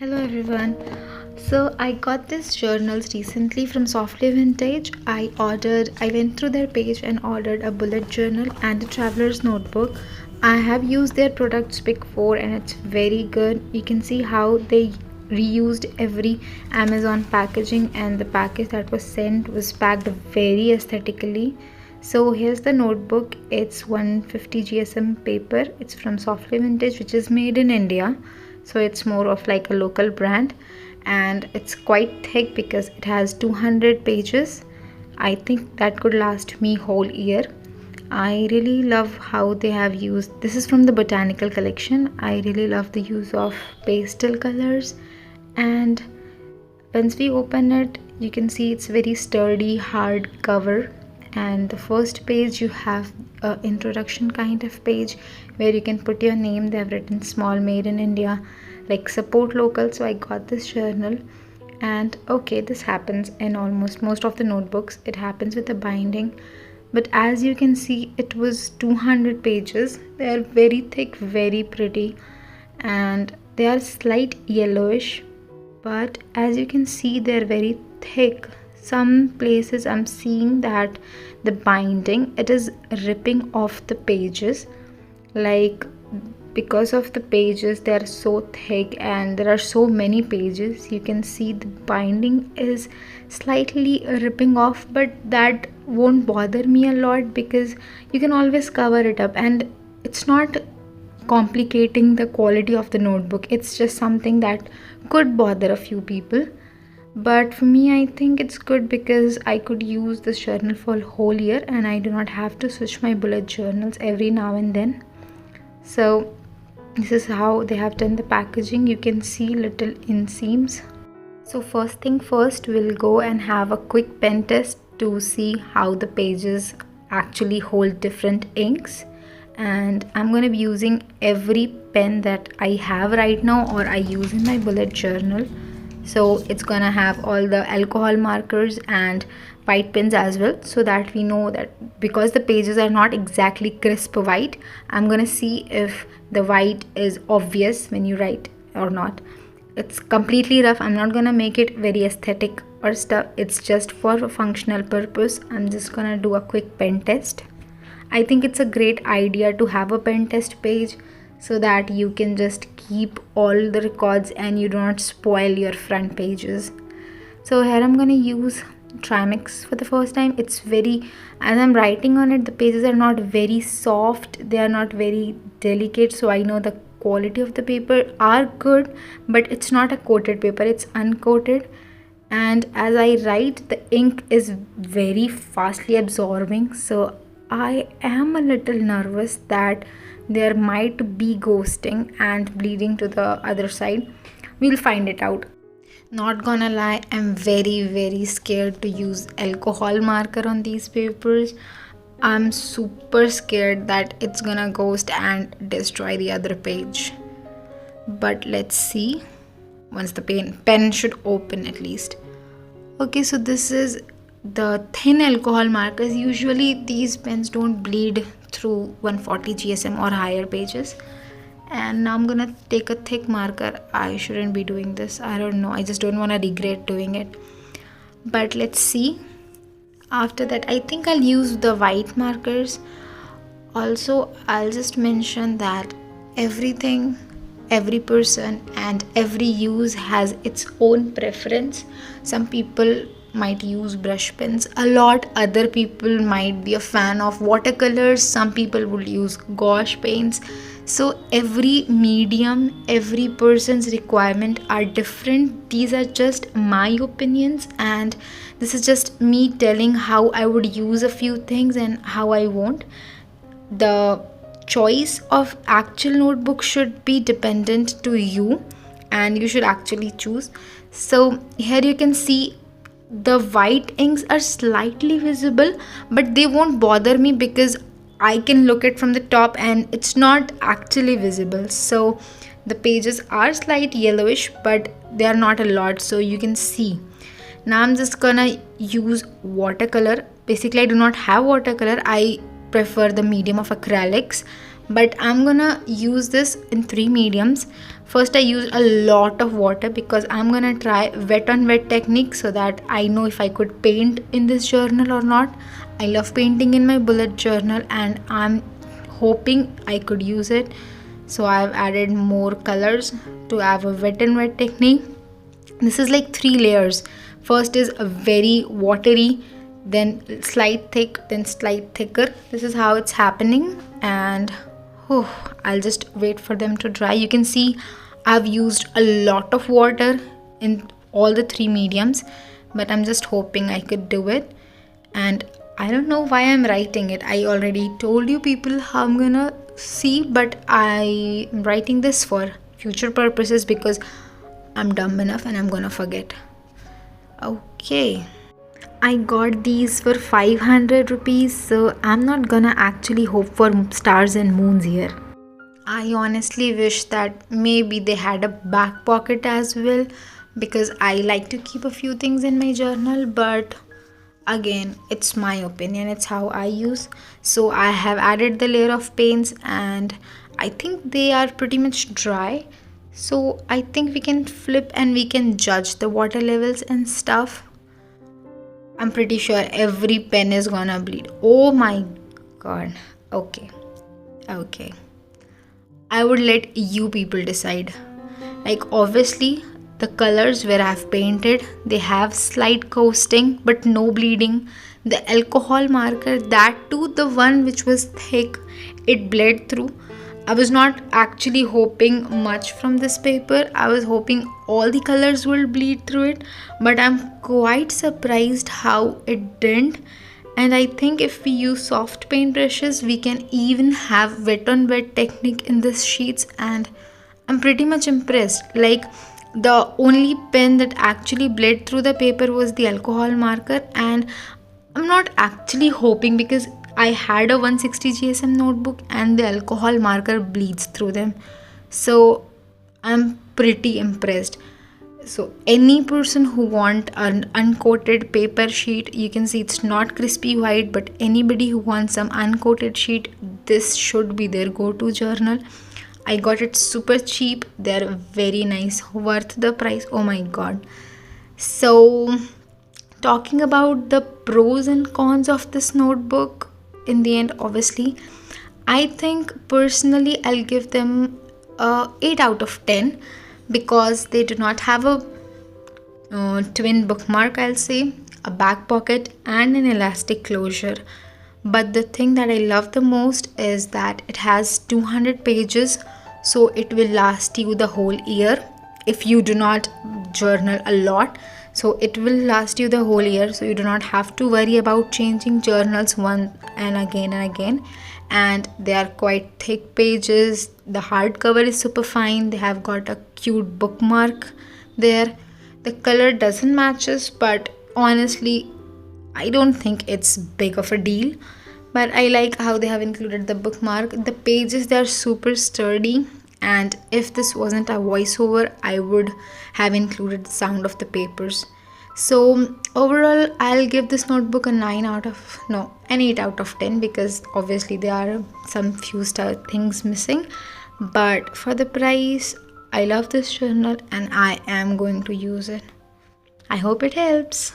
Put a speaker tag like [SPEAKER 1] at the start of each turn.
[SPEAKER 1] Hello everyone. So I got these journals recently from Softly Vintage. I went through their page and ordered a bullet journal and a traveler's notebook. I have used their products before and it's very good. You can see how they reused every Amazon packaging, and the package that was sent was packed very aesthetically. So here's the notebook. It's 150 GSM paper. It's from Softly Vintage, which is made in India. So it's more of like a local brand, and it's quite thick because it has 200 pages. I think that could last me whole year. I really love how they have used, this is from the Botanical collection. I really love the use of pastel colors, and once we open it, you can see it's very sturdy hard cover. And the first page, you have a introduction kind of page where you can put your name. They have written small, made in India, like support local. So I got this journal, and okay, this happens in almost most of the notebooks. It happens with the binding, but as you can see, it was 200 pages. They are very thick, very pretty, and they are slight yellowish, but as you can see, they're very thick. Some places I'm seeing that the binding, it is ripping off the pages, like because of the pages, they are so thick and there are so many pages. You can see the binding is slightly ripping off, but that won't bother me a lot because you can always cover it up, and it's not complicating the quality of the notebook. It's just something that could bother a few people, but for me, I think it's good because I could use this journal for a whole year and I do not have to switch my bullet journals every now and then. So this is how they have done the packaging. You can see little inseams. So first thing first, we'll go and have a quick pen test to see how the pages actually hold different inks. And I'm going to be using every pen that I have right now or I use in my bullet journal. So it's gonna have all the alcohol markers and white pens as well, so that we know that because the pages are not exactly crisp white, I'm gonna see if the white is obvious when you write or not. It's completely rough. I'm not gonna make it very aesthetic or stuff. It's just for a functional purpose. I'm just gonna do a quick pen test. I think it's a great idea to have a pen test page so that you can just keep all the records and you do not spoil your front pages. So here I'm going to use Trimix for the first time. It's very, as I'm writing on it, the pages are not very soft, they are not very delicate, so I know the quality of the paper are good, but it's not a coated paper, it's uncoated. And as I write, the ink is very fastly absorbing, so I am a little nervous that there might be ghosting and bleeding to the other side. We'll find it out. Not gonna lie, I'm very scared to use alcohol marker on these papers. I'm super scared that it's gonna ghost and destroy the other page. But let's see. Once the pen should open at least. Okay, so this is the thin alcohol markers. Usually these pens don't bleed through 140 GSM or higher pages. And now I'm gonna take a thick marker. I shouldn't be doing this, I don't know, I just don't want to regret doing it, but let's see. After that, I think I'll use the white markers. Also, I'll just mention that everything, every person and every use has its own preference. Some people might use brush pens a lot, other people might be a fan of watercolors, some people would use gouache paints. So every medium, every person's requirement are different. These are just my opinions, and this is just me telling how I would use a few things and how I won't. The choice of actual notebook should be dependent to you, and you should actually choose. So here you can see the white inks are slightly visible, but they won't bother me because I can look at from the top and it's not actually visible. So the pages are slight yellowish, but they are not a lot, so you can see. Now I'm just gonna use watercolor. Basically, I do not have watercolor. I prefer the medium of acrylics, but I'm gonna use this in three mediums. First, I use a lot of water because I'm gonna try wet on wet technique so that I know if I could paint in this journal or not. I love painting in my bullet journal and I'm hoping I could use it. So I've added more colors to have a wet and wet technique. This is like three layers. First is a very watery, then slight thick, then slight thicker. This is how it's happening, and I'll just wait for them to dry. You can see I've used a lot of water in all the three mediums, but I'm just hoping I could do it. And I don't know why I'm writing it. I already told you people how I'm gonna see, but I'm writing this for future purposes because I'm dumb enough and I'm gonna forget. Okay. I got these for 500 rupees, so I'm not gonna actually hope for stars and moons here. I honestly wish that maybe they had a back pocket as well because I like to keep a few things in my journal, but again, it's my opinion, it's how I use. So I have added the layer of paints and I think they are pretty much dry. So I think we can flip and we can judge the water levels and stuff. I'm pretty sure every pen is gonna bleed. Oh my god. Okay. Okay. I would let you people decide. Like, obviously, the colors where I've painted, they have slight coasting but no bleeding. The alcohol marker, that too, the one which was thick, it bled through. I was not actually hoping much from this paper. I was hoping all the colors will bleed through it, but I'm quite surprised how it didn't. And I think if we use soft paint brushes, we can even have wet on wet technique in this sheets, and I'm pretty much impressed. Like, the only pen that actually bled through the paper was the alcohol marker, and I'm not actually hoping because I had a 160 GSM notebook and the alcohol marker bleeds through them. So I'm pretty impressed. So any person who want an uncoated paper sheet, you can see it's not crispy white, but anybody who wants some uncoated sheet, this should be their go-to journal. I got it super cheap. They're very nice, worth the price. Oh my god. So talking about the pros and cons of this notebook, in the end, obviously, I think personally I'll give them 8 out of 10 because they do not have a twin bookmark, I'll say, a back pocket and an elastic closure. But the thing that I love the most is that it has 200 pages, so it will last you the whole year if you do not journal a lot. So it will last you the whole year, so you do not have to worry about changing journals one and again. And they are quite thick pages. The hardcover is super fine. They have got a cute bookmark there. The color doesn't matches, but honestly I don't think it's big of a deal. But I like how they have included the bookmark. The pages, they are super sturdy, and if this wasn't a voiceover, I would have included the sound of the papers. So overall, I'll give this notebook a 8 out of 10 because obviously there are some few things missing. But for the price, I love this journal and I am going to use it. I hope it helps.